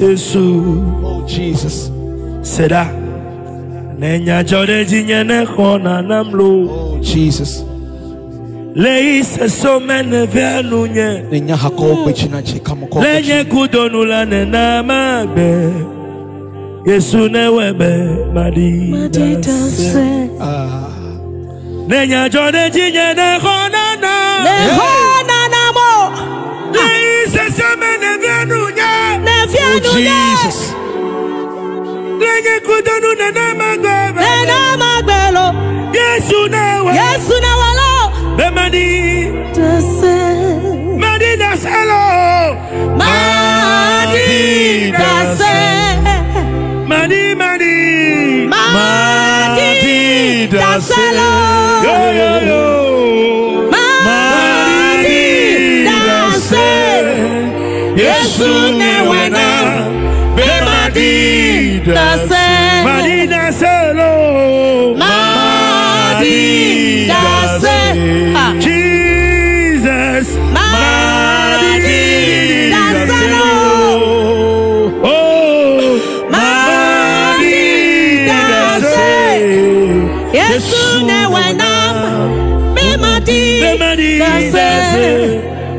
Oh Jesus. Seda. Nenya jode jinyene khona namlo. Oh Jesus. Leise so mene venunye. Nenya hakobe china chikamoko. Lenye kudonula nena magbe. Yesu ne webe madida se. Nenya jode jinyene khona na. Khona na mo. Leise so mene venunye. Oh Jesus. Lenye kudonula nena magbe. Nena magbelo. Yesu ne webe. Yesu ne walo. Madida se. Madida selo. Madida se. Madida selo. Yo yo yo. Madida se. Yesu ne wena. Be madida se. Madida selo. Madida se. Jesus. Madida selo. Oh. Yesu ne wena be madida se.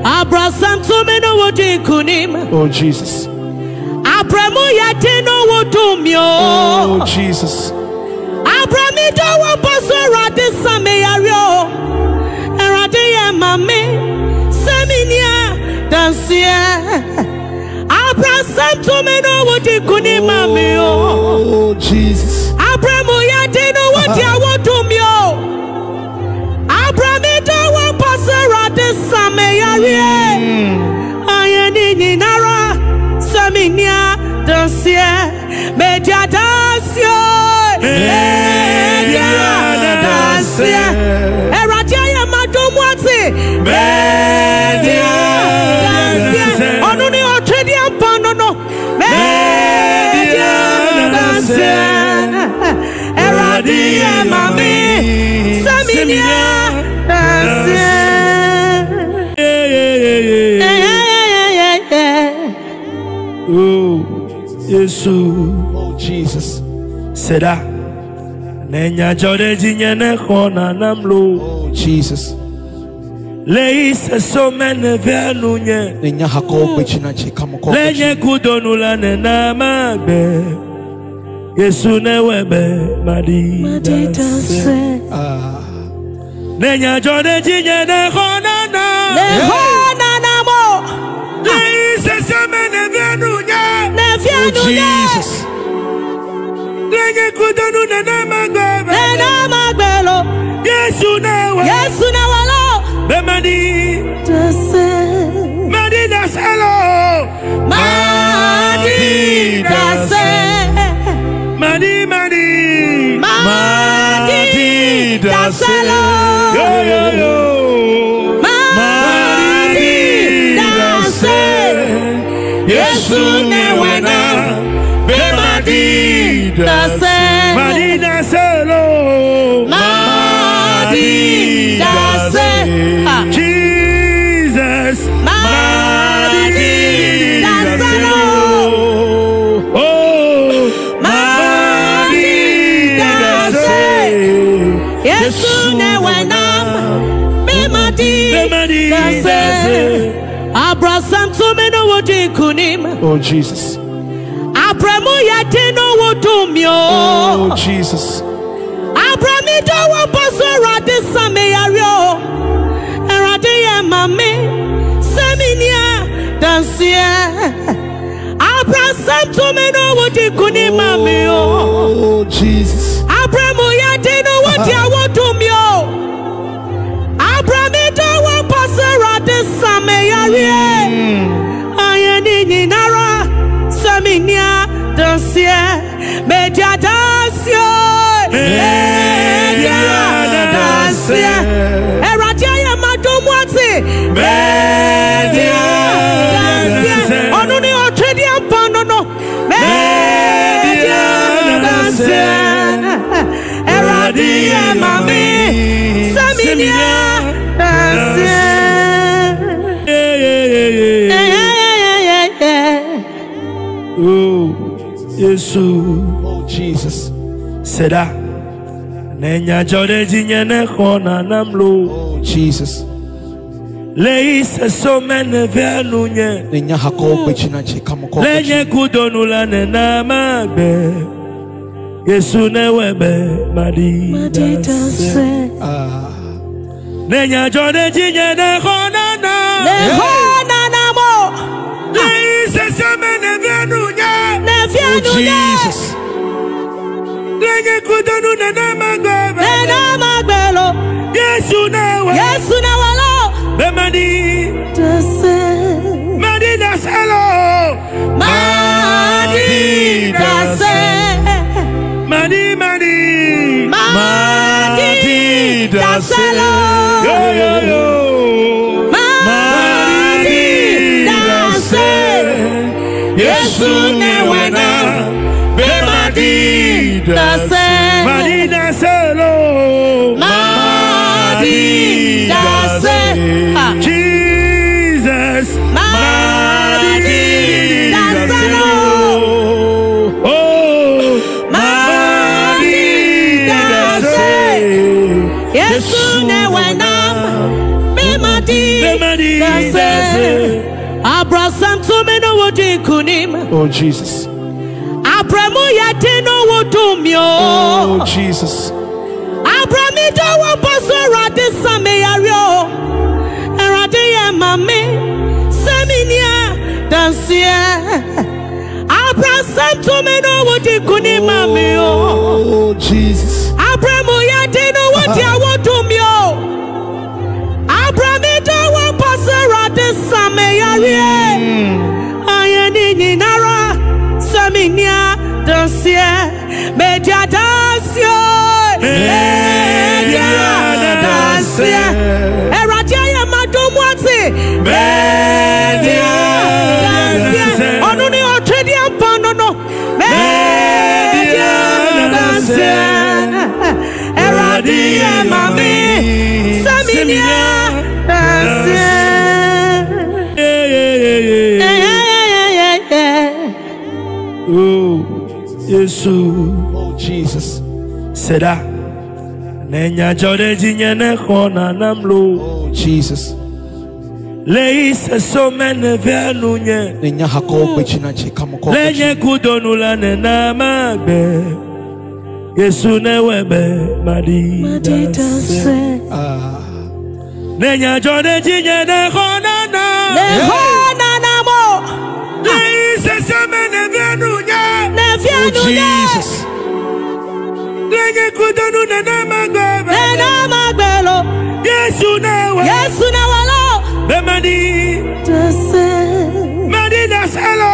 Abrasam to me no wodi kunim. Oh Jesus. Abramu yate no wodumyo. Oh Jesus. Abrami do wo boso rade same yario. Erade ye mame seminia dansia. Abrasam to me no wodi kunim mame o. Oh Jesus. Abramu yate no wodi awodumyo. Abrami do wo boso rade same yario. Ayeni ninara seminia dansia. Media dansia. Media dansia. Eradia ya madomwati. Media dansia. Onuni otredi ampano no. Media dansia. Eradia mami. Saminia dansia. Oh, Yesu. Oh Jesus. Seda. Nenya jode jinyene khona namlo. Oh Jesus. Leise so mene venunye. Nenya hakobe china chikamoko. Lenye kudonula nena magbe. Yesu ne webe madida se. Nenya jode jinyene khona na. Khona na mo. Leise so mene venunye. Oh Jesus. Lenye kudonula nena magbe. Nena magbelo. Yesu ne webe. Yesu ne walo. Be madida se. Madida selo. Madida se. Madida selo. Yo yo yo. Madida se. Yesu ne wena. Be Madida se. Madida selo. Madida se. Jesus. Madida selo. Oh. Madida se. Yesu ne wena. Be madida se. Abrasam to me no wodi kunim. Oh Jesus. Abramu yate no wodumyo. Oh Jesus. Abrami do wo boso rade same yario. Erade ye mame seminia dansia. Abrasam to me no wodi kunim mame o. Oh Jesus. Abramu yate no wodi awodumyo. Abrami do wo boso rade same yario. Ayeni ninara seminia dansia. Media dansia. Media dansia. Eradia ya madomwati. Media dansia. Onuni otredi ampano no. Media dansia. Eradia mami. Saminia dansia. Oh. Yesu. Oh, Jesus. Seda. Nenya jode jinyene kona namlo. Oh, Jesus. Leise so mene venunye. Nenya hako bechina chikamoko. Lenye kudonula nena magbe. Yesu newebe madida se. Nenya jode jinyene kona na. mo. Leise so mene venunye. Oh, Jesus. Lenye kudonula nena magbe. Yesu nawalo. Madi daselo. Madi daselo. Yo yo yo. Madi daselo. Yesu newena. Madi daselo. Madi daselo. Madi daselo. Jesus. Madi daselo. Oh, Madi daselo. Yesu newena. Madi daselo. Abraham to me no wodi kunim. Oh, Jesus. Abramu yate no wodumyo. Oh, Jesus. Abrami do wo boso rade same yario. Rade ye mame seminia dansia. Abraham to me no wodi kunim mame o. Oh, Jesus. Abramu yate no wodi awodumyo. Abrami do wo boso rade same yario. Ayeni ninara seminia dansia. Media dansia. Media dansia. Eradia ya madomwati. Media dansia. Onuni otredi ampanono. Media dansia. Eradia mami. Saminia dansia. Oh, Yesu. Oh, Jesus. Seda. Nenya jode jinyene kona namlo. Oh, Jesus. Leise so mene venunye. Nenya hako bechina chikamoko. Lenye kudonula nena magbe. Yesu newebe madida se. Nenya jode jinyene kona na. mo. Leise so mene venunye. Oh, Jesus. Lenye kudonula nena magbe. Yesu nawalo. Madi Daselo. daselo.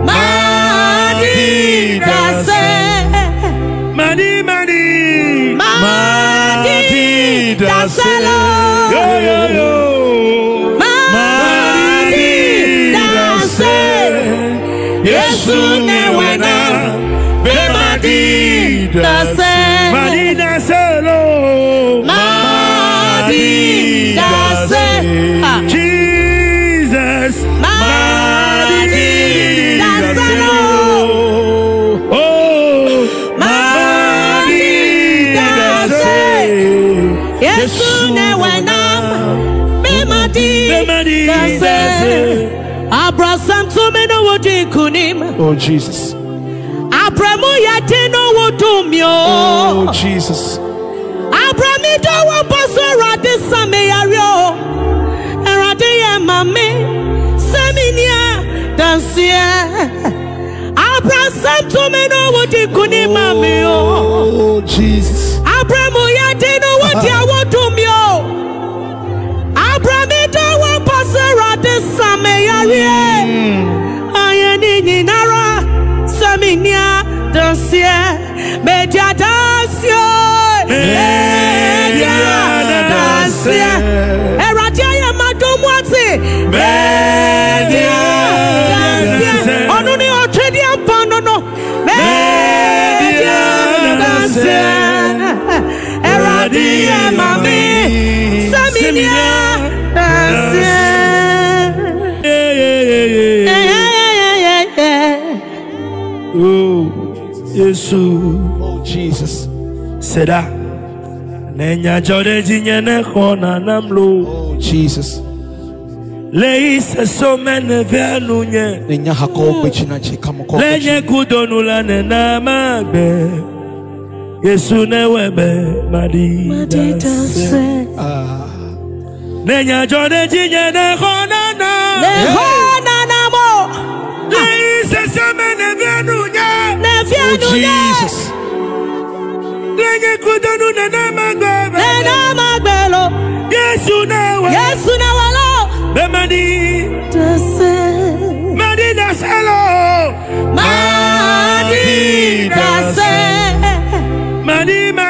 Madi daselo. Madi daselo. Yo yo yo. Madi daselo. Yesu newena. Madi daselo. Madi daselo. Madi daselo. Jesus. Madi daselo. Oh, Madi daselo. Yesu newena. Madi daselo. Abraham to me no wodi kunim. Oh, Jesus. Abramu yate no wodumyo. Oh, Jesus. Abrami do wo boso rade same yario. Rade ye mame seminia dansia. Abraham to me no wodi kuni mame o. Oh, Jesus. Abramu yate no wodi awodumyo. Abrami do wo boso rade same yario. Ayeni ninara seminia dansia. Media dansia. Media dansia. Eradia ya madomwati. Media dansia. Onuni otredi ampanono. Media dansia. Eradia mami. Saminia dansia. Oh. Seda. Nenya jode jinyene khona namlo. Oh, Jesus. Leise somene venunye. Nenya hako bechina chikamoko. Lenye kudonula nena magbe. Yesu newebe madida se. Nenya jode jinyene khona na. Nehona namo. Leise somene venunye. Oh, Jesus. Lenye kudonula nena magbe. Nena magbelo. Yesu newebe. Yesu nawalo. Madida selo. Madida se. Madida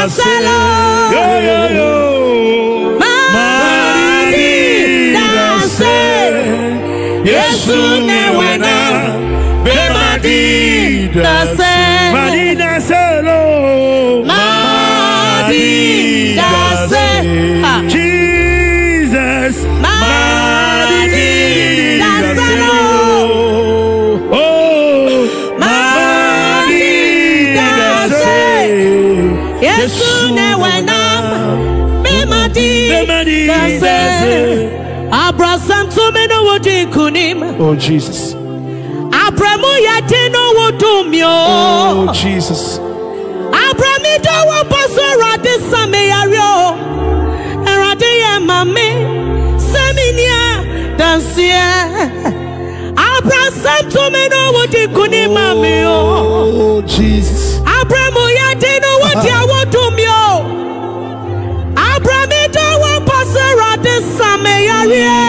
selo. Yo yo yo. Madida se. Yesu newena. Be madida se. Madida selo. Madida se. Jesus. Madida selo. Oh. Madida se. Yesu newena. Be madida se. Abraham to me no wodi kunim. Oh, Jesus. Abramu yate no wodumyo. Oh, Jesus. Abrami do wo boso rade same yario. Erade ye mame seminia dansia. Abraham to me no wodi kunim mame yo. Oh, Jesus. Abramu yate no wodi awodumyo. Abrami do wo boso rade same yario.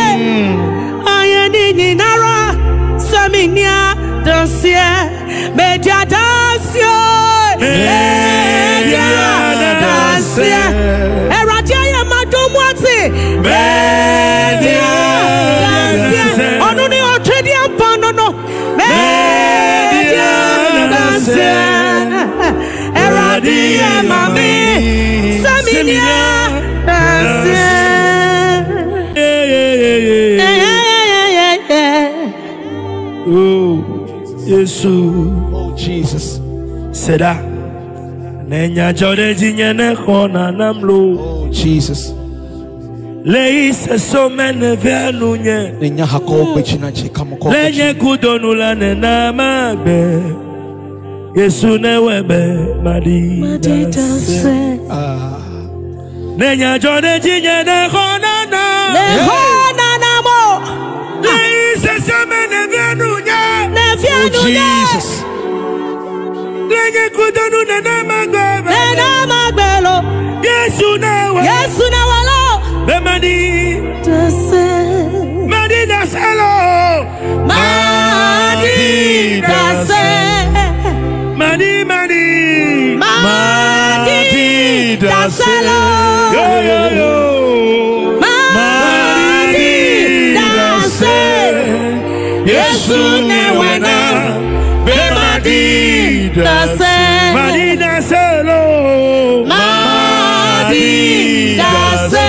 Ayeni ninara seminia dansia. Media dansia. Media dansia. Eradia ya madomwati. Media dansia. Onuni otredi ampanono. Media dansia. Eradia mami. Saminia dansia. Oh, Yesu. Oh, Jesus. Seda. Nenya jode jinyene khona namlo. Oh, Jesus. Leise somene venunye. Nenya hako bechina chikamoko. Lenye kudonula nena magbe. Yesu newebe madida se. Nenya jode jinyene khona na. Nehona namo. Leise somene venunye. Oh, Jesus. Lenye kudonula nena magbe. Nena magbelo. Yesu newebe. Yesu nawalo. Madida selo. Madida se. Madida selo. Yo yo yo. Madida se. Yesu newena. Be madida se. Madida selo. Madida se.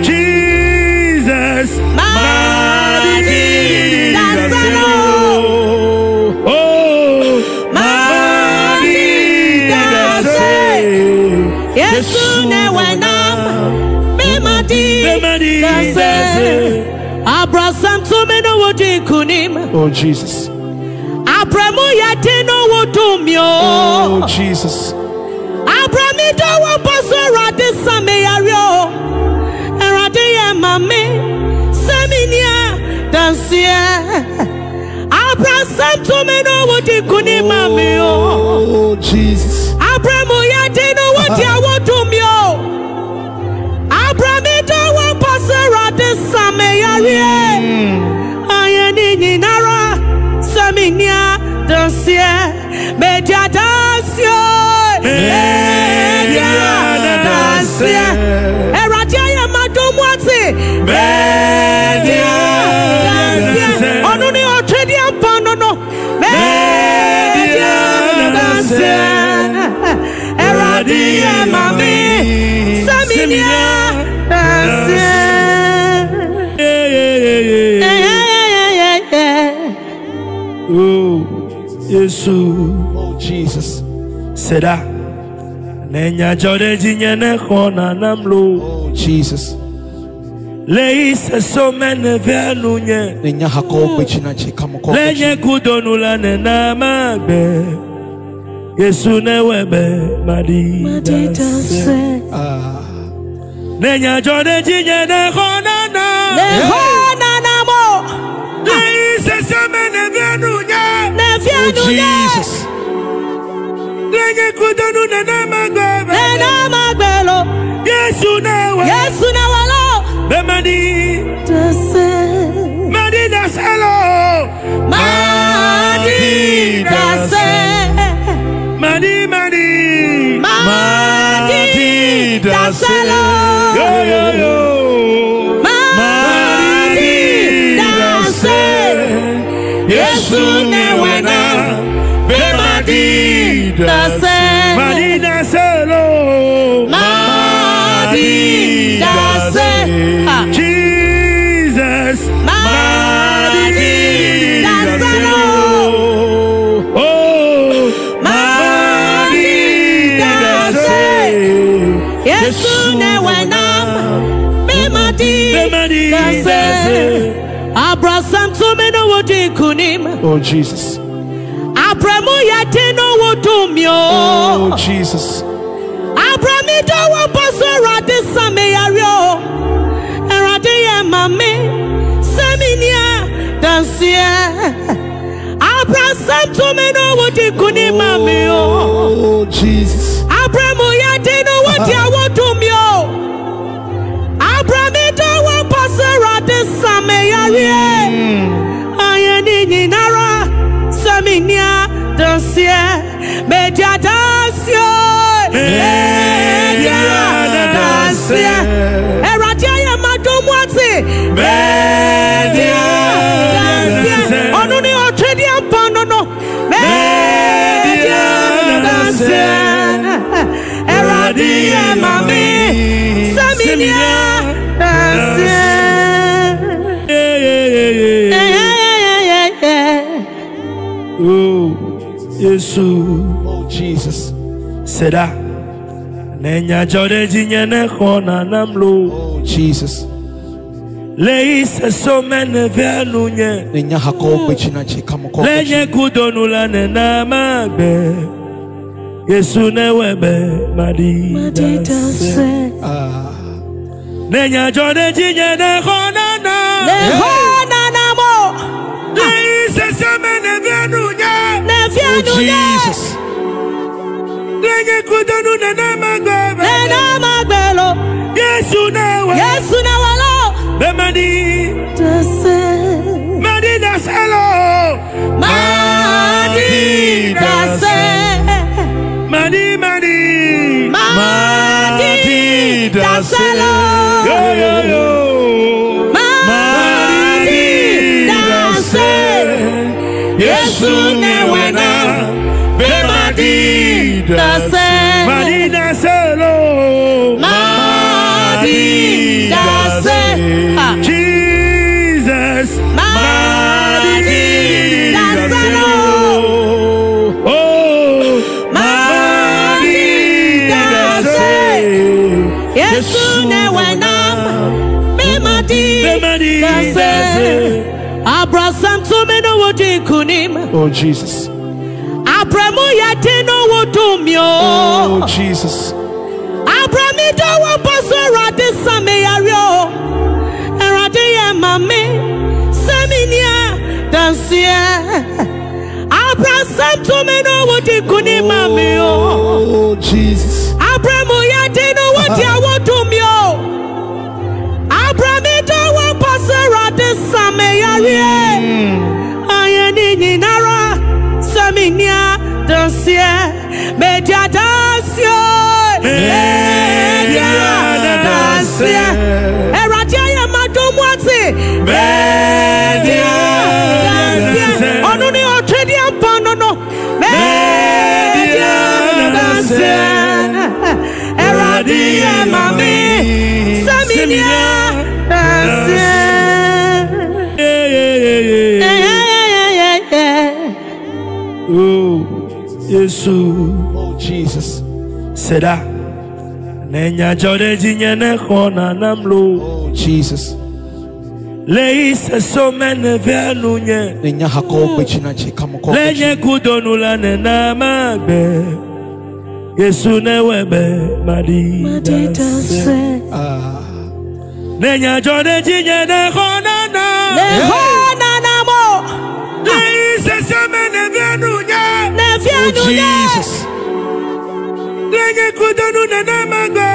Jesus. Madida selo. Oh. Madida se. Yesu newena. Be madida se. Abraham to me no wodi kunim. Oh, Jesus. Abramu yate no wodumyo. Oh, Jesus. Abrami do wo boso rade same yario. Erade ye mame seminia dansia. Abraham to me no wodi kunim mame yo. Oh, Jesus. Abramu yate no wodi awodumyo. Abrami do wo boso rade same yario. Ayeni ninara seminia dansia. Media dansia. Media dansia. Eradia ya madomwati. Media dansia. Onuni otredi ampanono. Media dansia. Eradia mami. Saminia dansia. Oh, Yesu. Oh, Jesus. Seda. Nenya jode jinyene khona namlo. Oh, Jesus. Leise somene venunye. Nenya hakobe chinache kamoko. Lenye kudonula nena magbe. Yesu newebe madida se. Nenya jode jinyene khona na. Lehona namo. Leise somene venunye. Oh, Jesus. Lenye kudonula nena magbe. Nena magbelo. Yesu newe. Yesu nawalo. Bemadi. Dase. Madida selo. Madida se. Madida selo. Yo yo yo. Madida se. Yesu newena. Madida se. Madida selo. Madida se. Jesus. Madida selo. Oh. Madida se. Yesu newena. Madida se. Abraham to me no wodi kunim. Oh, Jesus. Abramu yate no wodumyo. Oh, Jesus. Abrami do wo boso rade same yario. Erade ye mame seminia dansia. Abraham to me no wodi kunim mame o. Oh, Jesus. Abramu yate no wodi awodumyo. Abrami do wo boso rade same yario. Ayeni ninara seminia dansia. Media dansia. Media dansia. Eradia ya madomwati. Media dansia. Onuni otredi amponono. Media dansia. Eradia mami. Seminia dansia. Oh, Yesu. Oh, Jesus. Seda. Nenya jode jinyene khona namlo. Oh, Jesus. Leise somene venunye. Nenya hakobe chinache kamoko. Lenye kudonula nena magbe. Yesu newebe madida se. Nenya jode jinyene khona na. Lehona namo. Leise somene venunye. Oh, Jesus. Lenye kudonula nena magbe. Nena magbelo. Yesu newe. Yesu nawalo. Bemadi. Dase. Madida selo. Madida se. Madida selo. Yo yo yo. Madida se. Yesu newena. Madida se. Madida selo. Madida se. Jesus. Madida selo. Oh. Madida se. Yesu newena. Madida se. Abraham to me no wodi kunim. Oh, Jesus. Abramu yate no wodumyo. Oh, Jesus. Abrami do wo boso rade same yario. Erade ye mame seminia dansia. Abraham to me no wodi kuni mame o. Oh, Jesus. Abramu yate no wodi awodumyo. Abrami do wo boso rade same yario. Ayeni ninara seminia dansia. Media dansia. Media dansia. Eradia ya madomwati. Media dansia. Onuni otredi amponono. Media dansia. Eradia mami. Seminia dansia. Oh, Yesu. Oh, Jesus. Seda. Nenya jode jinyene kona namlo. Oh, Jesus. Leise so mene venunye. Nenya hako bechina chikamo. Lenye kudonula nena magbe. Yesu ne webe madida se. Nenya jode jinyene kona na. mo. Leise so mene venunye. Oh, Jesus. Lenye kudonula nena magbe.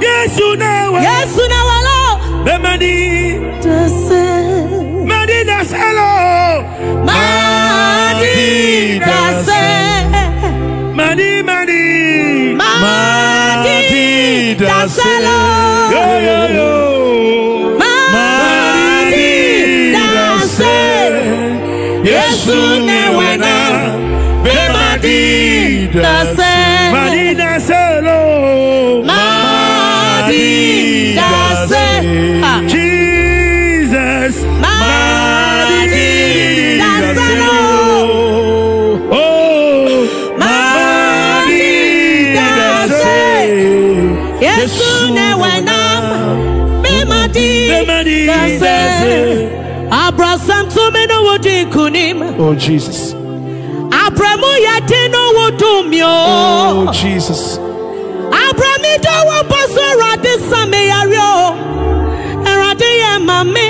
Yesu ne walo. Madida selo. Madida se. Madida selo. Yo yo yo. Madida se. Yesu ne wena. Madida se. Madida selo. Madida se. Jesus. Madida selo. Oh. Madida se. Yesu ne wena. Madida se. Abraham to me no wodi kunim. Oh, Jesus. Abramu yate no wodumyo. Oh, Jesus. Abrami do wo boso rade same yario. Erade ye mame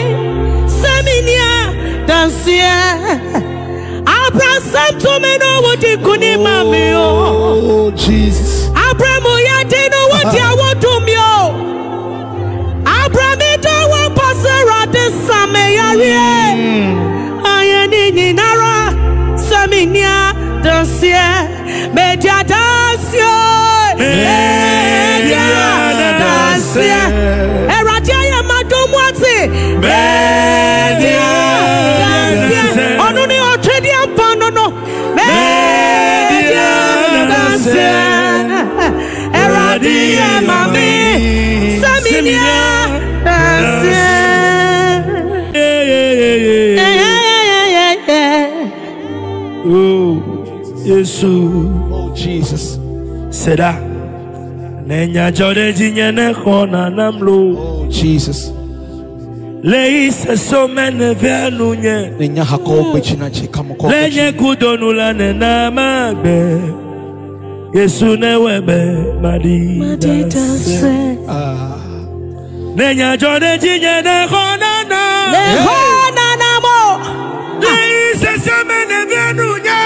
seminia dansia. Abraham to me no wodi kunim mame o. Oh, Jesus. Abramu yate no wodi awodumyo. Abrami do wo boso rade same yario. Ayeni ninara seminia dansia. Media dansia. Media dansia. Eradia ya madomwati. Media dansia. Onuni otredi amponono. Media dansia. Eradia mami. Saminia dansia. Oh, Yesu. Oh, Jesus. Seda. Nenya jode jinyene kona namlo. Oh, Jesus. Leise so mene venunye. Nenya hako bechina chikamo. Lenye kudonula nena magbe. Yesu ne webe madida se. Nenya jode jinyene kona na. mo. Leise so mene venunye.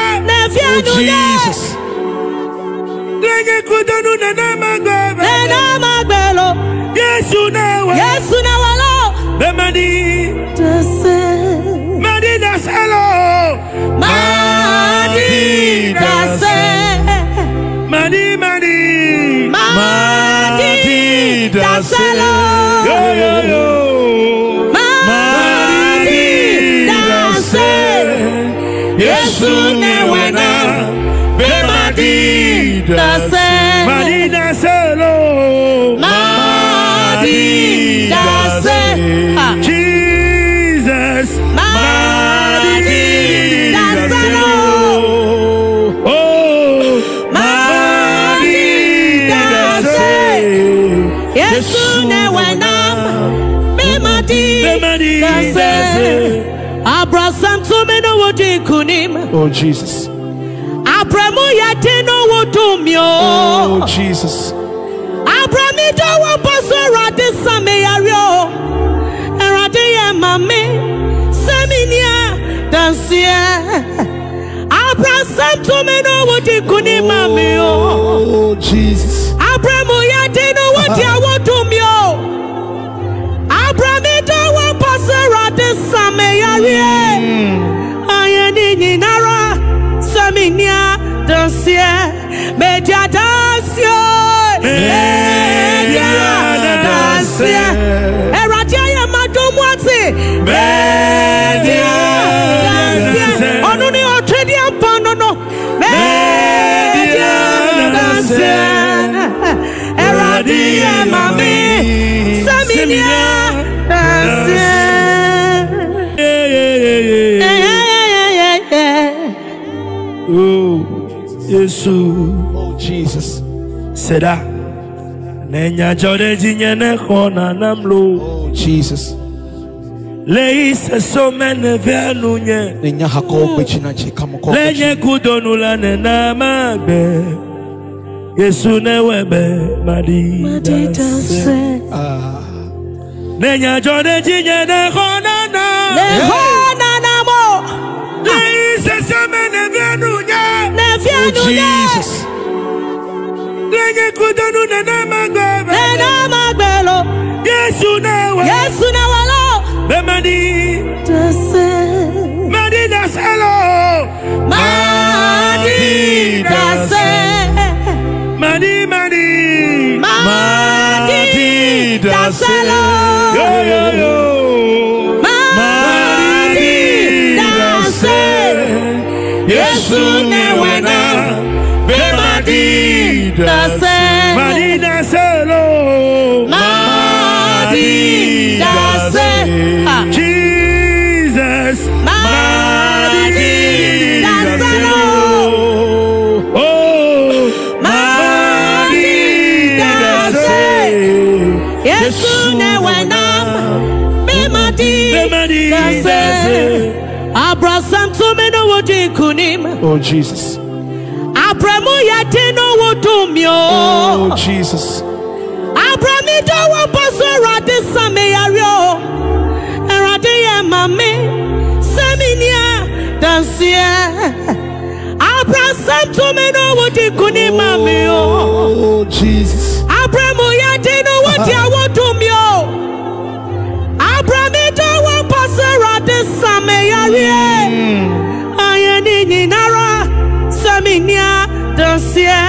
Oh, Jesus. Lenye kudonula nena magbe. Yesu ne walo. Madida selo. Madida se. Madida selo. Yo yo yo. Madida se. Yesu ne wena. Madida se. Madida selo. Madida se. Jesus. Madida selo. Oh. Madida se. Yesu ne wena. Madida se. Abraham to me no wodi kunim. Oh, Jesus. Abramu yate no wodumyo. Oh, Jesus. Abrami do wo boso rade same yario. Erade ye mame seminia dansia. Abraham to me no wodi kunim mame o. Oh, Jesus. Abramu yate no wodi awodumyo. Abrami do wo boso rade same yario. Ayeni ninara seminia dansia. Media dansia. Media dansia. Eradia ya madomwati. Media dansia. Onuni otredi amponono. Media dansia. Eradia mami. Saminia dansia. Oh. Yesu. Oh, Jesus. Seda. Nenya jode jinyene kona namlo. Oh, Jesus. Leise so mene veanunye. Nenya hako bechina chikamoko. Lenye kudonula nena magbe. Yesu newebe madida se. Nenya jode jinyene kona na. Lehona namo. Leise so mene veanunye. Oh, Jesus. Lenye kudonula nena magbe. Nena magbelo. Yesu newebe. Yesu nawalo. Madida selo. Madida se. Madida selo. Yo yo yo. Madida se. Yesu newena. Be madida se. Madida selo. Madida se. Jesus. Madida selo. Oh. Madida se. Yesu newena. Be madida se. Abraham to me no wodi kunim. Oh, Jesus. Abramu yate no wodumyo. Oh, Jesus. Abrami do wo boso rade same yario. Erade ye mame seminia dansia. Abraham to me no wodi kunim mame yo. Oh, Jesus. Abramu yate no wodi awodumyo. Abrami do wo boso rade same yario. Ayeni ninara seminia dansia.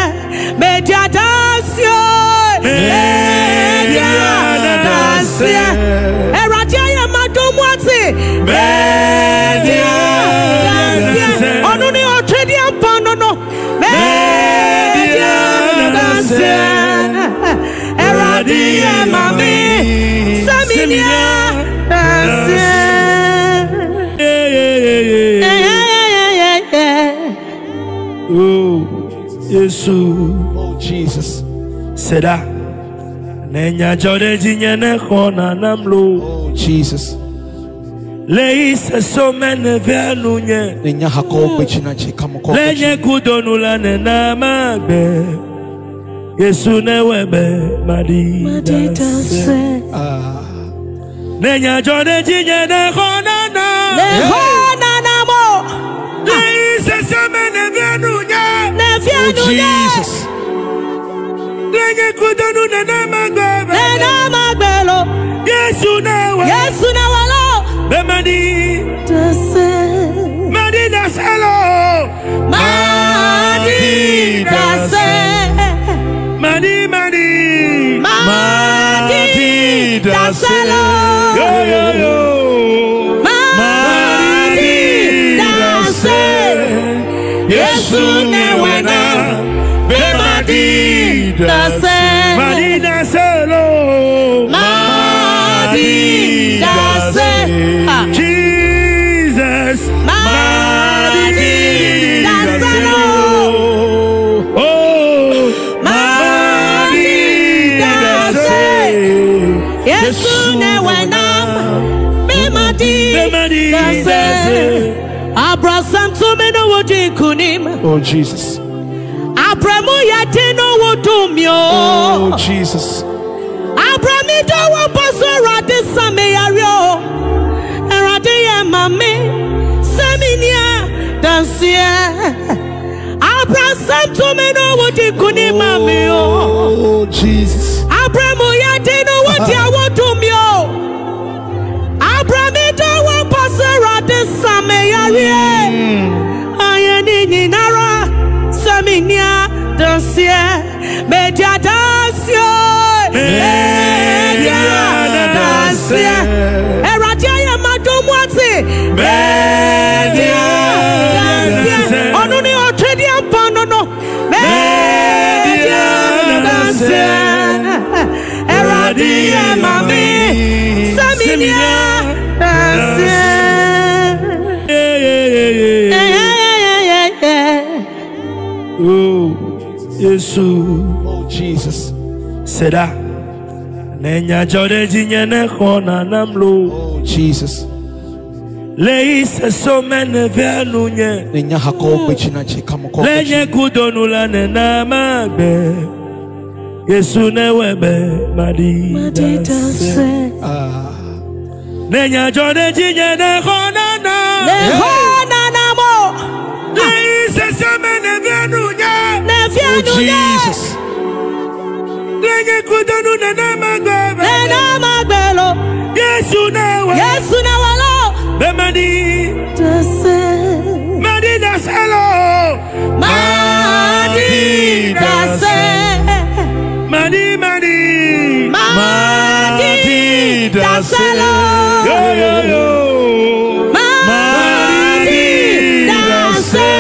Media dansia. Media dansia. Eradia ya madomwati. Media dansia. Onuni otredi amponono. Media dansia. Eradia mami. Saminia dansia. Oh, Yesu. Oh, Jesus. Seda. Nenya jode jinyene kona namlo. Oh, Jesus. Leise so mene veanunye. Nenya hako bechina chikamoko. Lenye kudonula nena magbe. Yesu newebe madida se. Nenya jode jinyene kona na. Lehona namo. Leise so mene veanunye. Oh, Jesus. Lenye kudonula nena magbe. Nena magbelo. Yesu newebe. Yesu nawalo. Madida selo. Madida se. Madida selo. Yo yo yo. Madida se. Yesu newena. Be madida se. Madida selo. Madida se. Jesus. Madida selo. Oh. Madida se. Yesu newena. Be madida se. Abraham to me no wodi kunim. Oh, Jesus. Abramu yate no wodumyo. Oh, Jesus. Abrami do wo boso rade same yario. Erade ye mame seminia dansia. Abraham to me no wodi kuni mame yo. Oh, Jesus. Abramu yate no wodi awodumyo. Abrami do wo boso rade same yario. Ayeni ninara seminia dansia. Media dansia. Media dansia. Eradia ya madomwati. Media dansia. Onuni otredi amponono. Media dansia. Eradia mami. Saminia dansia. Oh. Yesu. Oh, Jesus. Seda. Nenya jode jinyene kona namlo. Oh, Jesus. Leise so mene venunye. Nenya hako bechina chikamo. Lenye kudonula nena magbe. Yesu ne webe madida se. Nenya jode jinyene kona na. mo. Leise so mene venunye. Oh, Jesus. Lenye kudonula nena magbe. Nena magbelo. Yesu ne webe. Yesu na walo. Madida selo. Madida se. Madida selo. Yo yo yo. Madida se.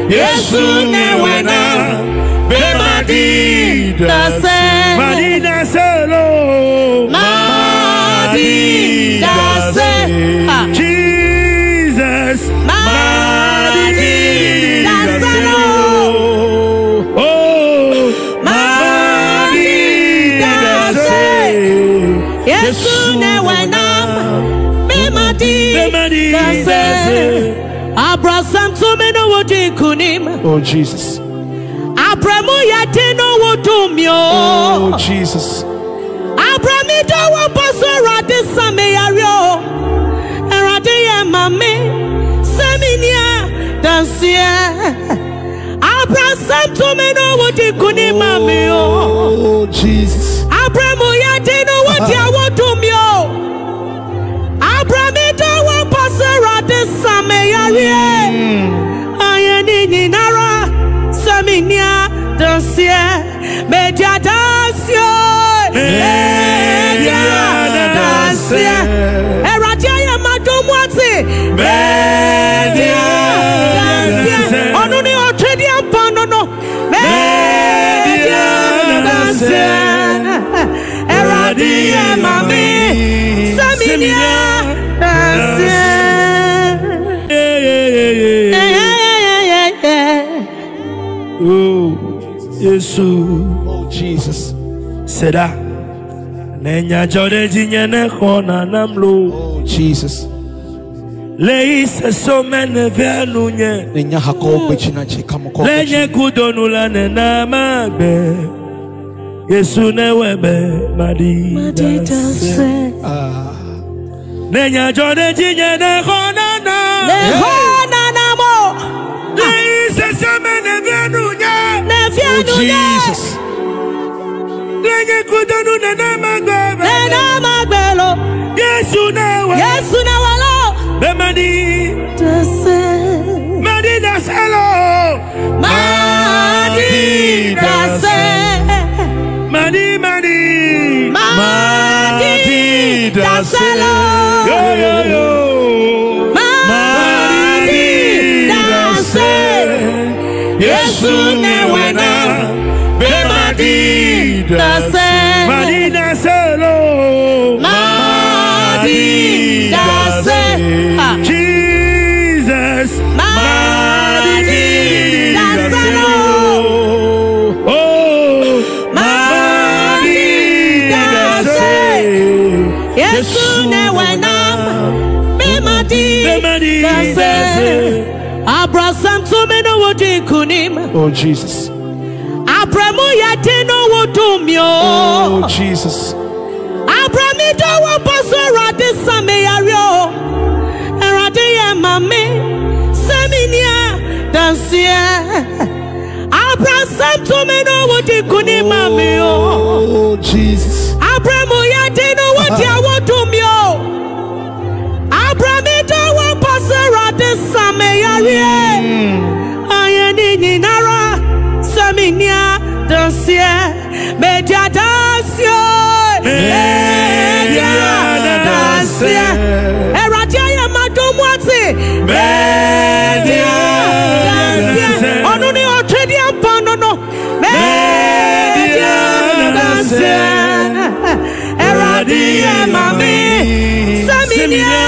Yesu ne wena. Be madida se. Madida selo. Madida se. Jesus. Madida selo. Oh. Madida se. Yesu ne wena. Be madida se. Abraham to me no wodi kunim. Oh, Jesus. Abramu yate no wodumyo. Oh, Jesus. Abrami do wo poso rade same yario. Erade ye mame seminia dansia. Abraham to me no wodi kunim mame o. Oh, Jesus. Abramu yate no wodi awodumyo. Abrami do wo poso rade same yario. Ayeni ni nara seminia dansia. Media dansia. Media dansia. Eradia ya madomwati. Media dansia. Onuni otredi amponono. Media dansia. Eradia mami. Seminia dansia. Oh, Yesu. Oh, Jesus. Seda. Nenya jode jinyene kona namlo. Oh, Jesus. Leise so mene venunye. Nenya hako bechina chikamo. Lenye kudonula nena magbe. Yesu ne webe madida se. Nenya jode jinyene kona na. mo. Leise so mene venunye. Oh, Jesus. Lenye kudonula nena magbe. Nena magbelo. Yesu ne webe. Yesu na walo. Madida selo. Madida se. Madida selo. Yo yo yo. Madida se. Yesu ne wena. Be madida se. Madida selo. Madida se. Jesus. Madida selo. Oh. Madida se. Yesu ne wena. Be madida se. Abraham to me no wodi kunim. Oh, Jesus. Abramu yate no wodumyo. Oh, Jesus. Abrami do wo poso rade same yario. Erade ye mame seminia dansia. Abraham to me no wodi kunim mame o. Oh, Jesus. Abramu yate no wodi awodumyo. Abrami do wo poso rade same yario. Ayeni ni nara seminia dansia. Media dansia. Media dansia. Eradia ya madomwati. Media dansia. Onuni otredi amponono. Media dansia. Eradia mami. Seminia